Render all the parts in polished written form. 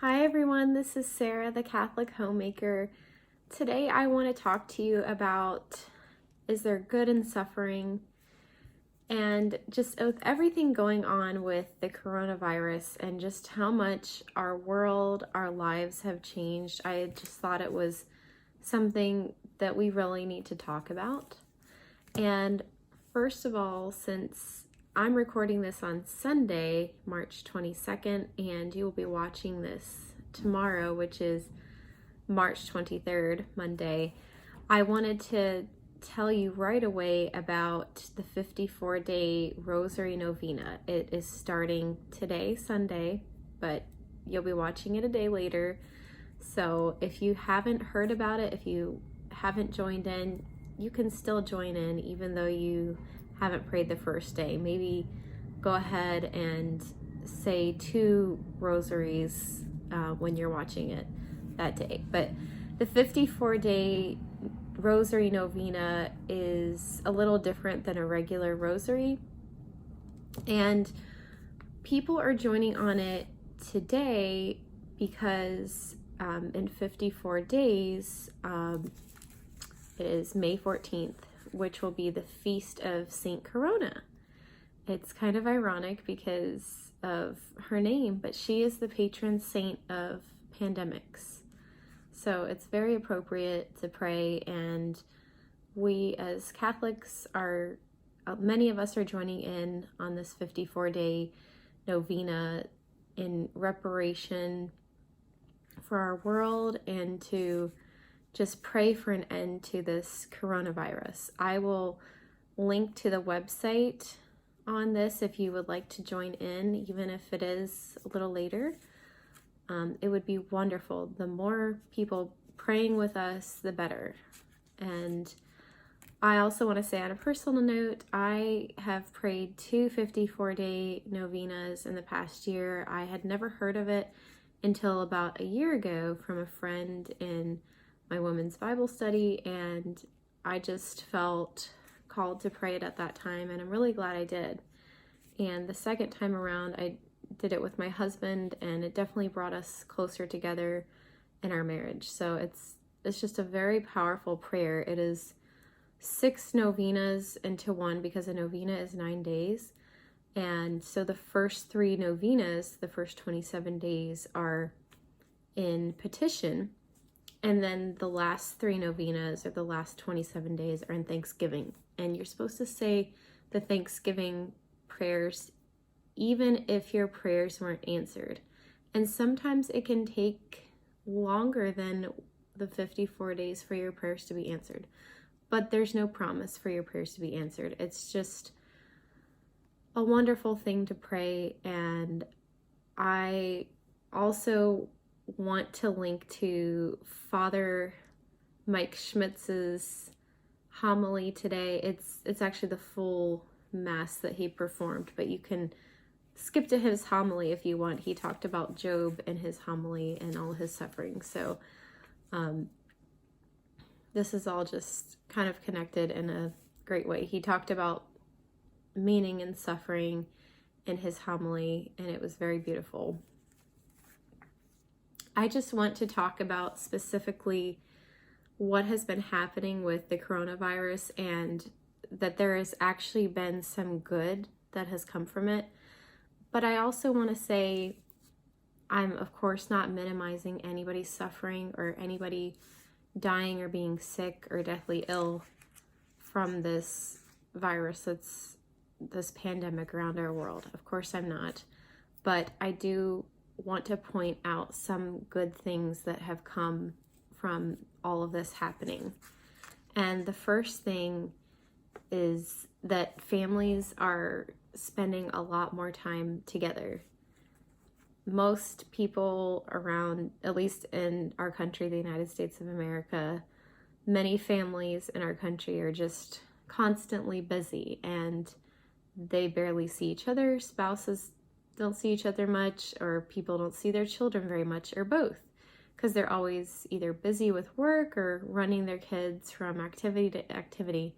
Hi everyone, this is Sarah, the Catholic Homemaker. Today I want to talk to you about, is there good in suffering? And just with everything going on with the coronavirus and just how much our world, our lives have changed, I just thought it was something that we really need to talk about. And first of all, since I'm recording this on Sunday, March 22nd, and you will be watching this tomorrow, which is March 23rd, Monday, I wanted to tell you right away about the 54-day Rosary Novena. It is starting today, Sunday, but you'll be watching it a day later. So if you haven't heard about it, if you haven't joined in, you can still join in even though you haven't prayed the first day. Maybe go ahead and say 2 rosaries when you're watching it that day. But the 54-day Rosary Novena is a little different than a regular rosary, and people are joining on it today because in 54 days, it is May 14th, which will be the feast of Saint Corona. It's kind of ironic because of her name, but she is the patron saint of pandemics. So it's very appropriate to pray, and we as Catholics are, many of us are joining in on this 54-day novena in reparation for our world and to just pray for an end to this coronavirus. I will link to the website on this if you would like to join in, even if it is a little later. It would be wonderful. The more people praying with us, the better. And I also want to say on a personal note, I have prayed 2 54-day novenas in the past year. I had never heard of it until about a year ago from a friend in my women's Bible study, and I just felt called to pray it at that time, and I'm really glad I did. And the second time around, I did it with my husband, and it definitely brought us closer together in our marriage. So it's just a very powerful prayer. It is 6 novenas into one because a novena is 9 days. And so the first 3 novenas, the first 27 days, are in petition. And then the last 3 novenas, or the last 27 days, are in Thanksgiving. And you're supposed to say the Thanksgiving prayers even if your prayers weren't answered. And sometimes it can take longer than the 54 days for your prayers to be answered. But there's no promise for your prayers to be answered. It's just a wonderful thing to pray. And I also want to link to Father Mike Schmitz's homily today. It's actually the full mass that he performed, but you can skip to his homily if you want. He talked about Job in his homily and all his suffering. So this is all just kind of connected in a great way. He talked about meaning and suffering in his homily, and it was very beautiful. I just want to talk about specifically what has been happening with the coronavirus, and that there has actually been some good that has come from it. But I also want to say I'm, of course, not minimizing anybody's suffering or anybody dying or being sick or deathly ill from this virus, this pandemic around our world. Of course I'm not. But I do want to point out some good things that have come from all of this happening. And the first thing is that families are spending a lot more time together. Most people around, at least in our country, the United States of America, many families in our country are just constantly busy, and they barely see each other. Spouses don't see each other much, or people don't see their children very much, or both, because they're always either busy with work or running their kids from activity to activity.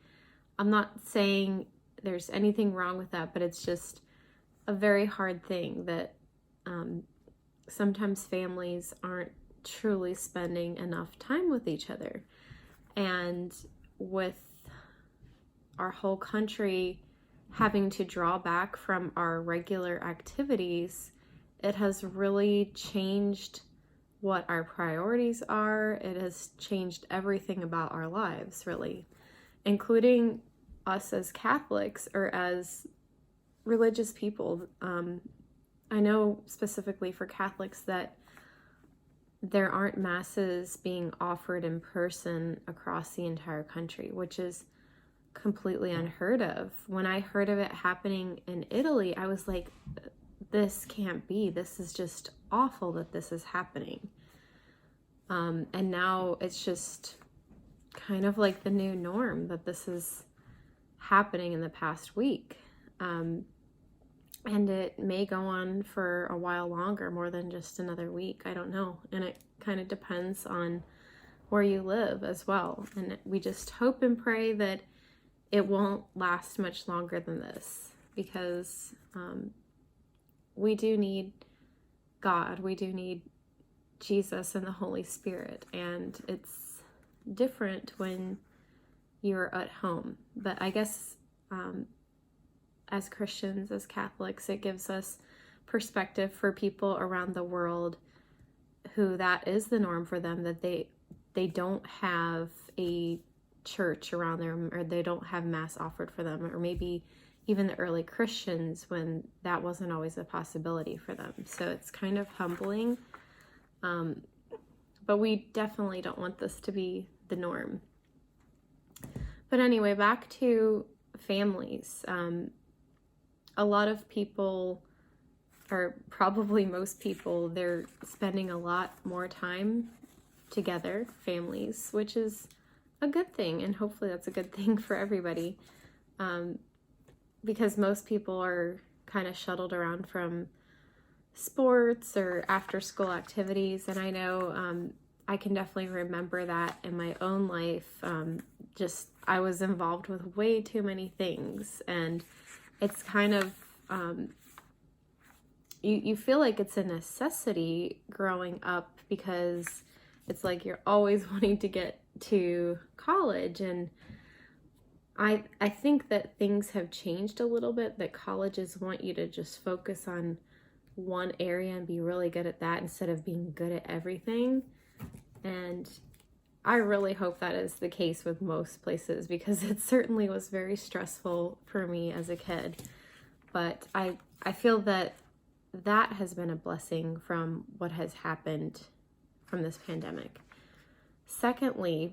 I'm not saying there's anything wrong with that, but it's just a very hard thing that sometimes families aren't truly spending enough time with each other. And with our whole country having to draw back from our regular activities, it has really changed what our priorities are. It has changed everything about our lives, really, including us as Catholics or as religious people. I know specifically for Catholics that there aren't masses being offered in person across the entire country, which is completely unheard of. When I heard of it happening in Italy, I was like, this can't be. This is just awful that this is happening. And now it's just kind of like the new norm that this is happening in the past week. And it may go on for a while longer, more than just another week. I don't know. And it kind of depends on where you live as well. And we just hope and pray that it won't last much longer than this, because we do need God. We do need Jesus and the Holy Spirit. And it's different when you're at home. But I guess as Christians, as Catholics, it gives us perspective for people around the world who that is the norm for them, that they don't have a church around them, or they don't have mass offered for them, or maybe even the early Christians when that wasn't always a possibility for them. So it's kind of humbling, but we definitely don't want this to be the norm. But anyway, back to families. A lot of people, or probably most people, they're spending a lot more time together, families, which is a good thing, and hopefully that's a good thing for everybody, because most people are kind of shuttled around from sports or after school activities. And I know I can definitely remember that in my own life. I was involved with way too many things, and it's kind of you feel like it's a necessity growing up, because it's like you're always wanting to get to college. And I think that things have changed a little bit, that colleges want you to just focus on one area and be really good at that instead of being good at everything. And I really hope that is the case with most places, because it certainly was very stressful for me as a kid. But I feel that has been a blessing from what has happened from this pandemic. Secondly,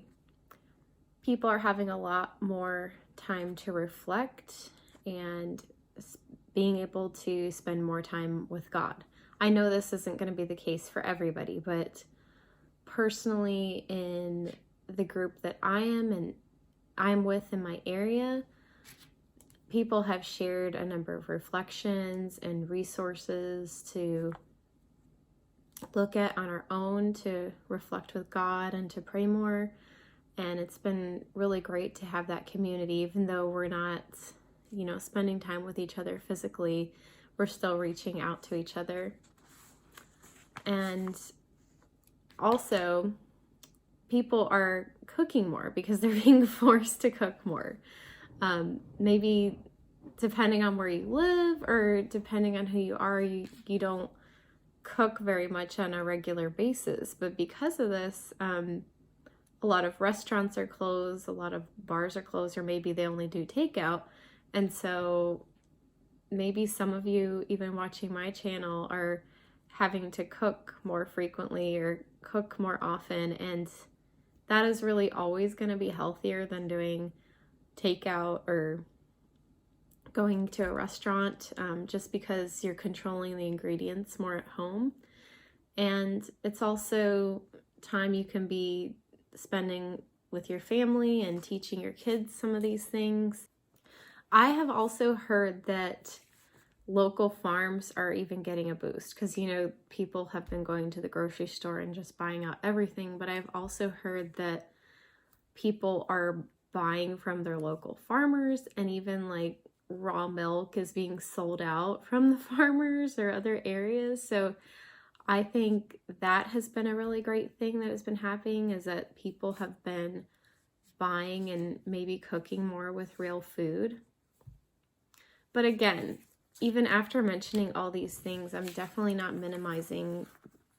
people are having a lot more time to reflect and being able to spend more time with God. I know this isn't going to be the case for everybody, but personally, in the group that I'm with in my area, people have shared a number of reflections and resources to look at on our own, to reflect with God and to pray more. And it's been really great to have that community. Even though we're not, spending time with each other physically, we're still reaching out to each other. And also, people are cooking more because they're being forced to cook more. Maybe depending on where you live, or depending on who you are, you don't cook very much on a regular basis. But because of this, a lot of restaurants are closed, a lot of bars are closed, or maybe they only do takeout. And so maybe some of you, even watching my channel, are having to cook more frequently or cook more often. And that is really always going to be healthier than doing takeout or going to a restaurant, just because you're controlling the ingredients more at home. And it's also time you can be spending with your family and teaching your kids some of these things. I have also heard that local farms are even getting a boost, because people have been going to the grocery store and just buying out everything. But I've also heard that people are buying from their local farmers, and even like raw milk is being sold out from the farmers or other areas. So I think that has been a really great thing that has been happening, is that people have been buying and maybe cooking more with real food. But again, even after mentioning all these things, I'm definitely not minimizing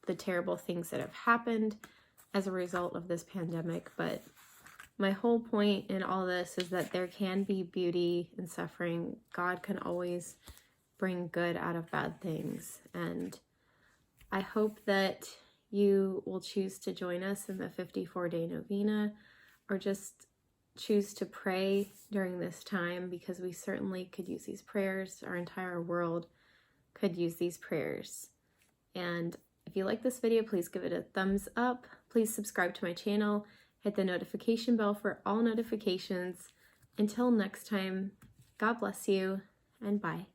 the terrible things that have happened as a result of this pandemic. But my whole point in all this is that there can be beauty in suffering. God can always bring good out of bad things. And I hope that you will choose to join us in the 54-day novena, or just choose to pray during this time, because we certainly could use these prayers. Our entire world could use these prayers. And if you like this video, please give it a thumbs up. Please subscribe to my channel. Hit the notification bell for all notifications. Until next time, God bless you, and bye.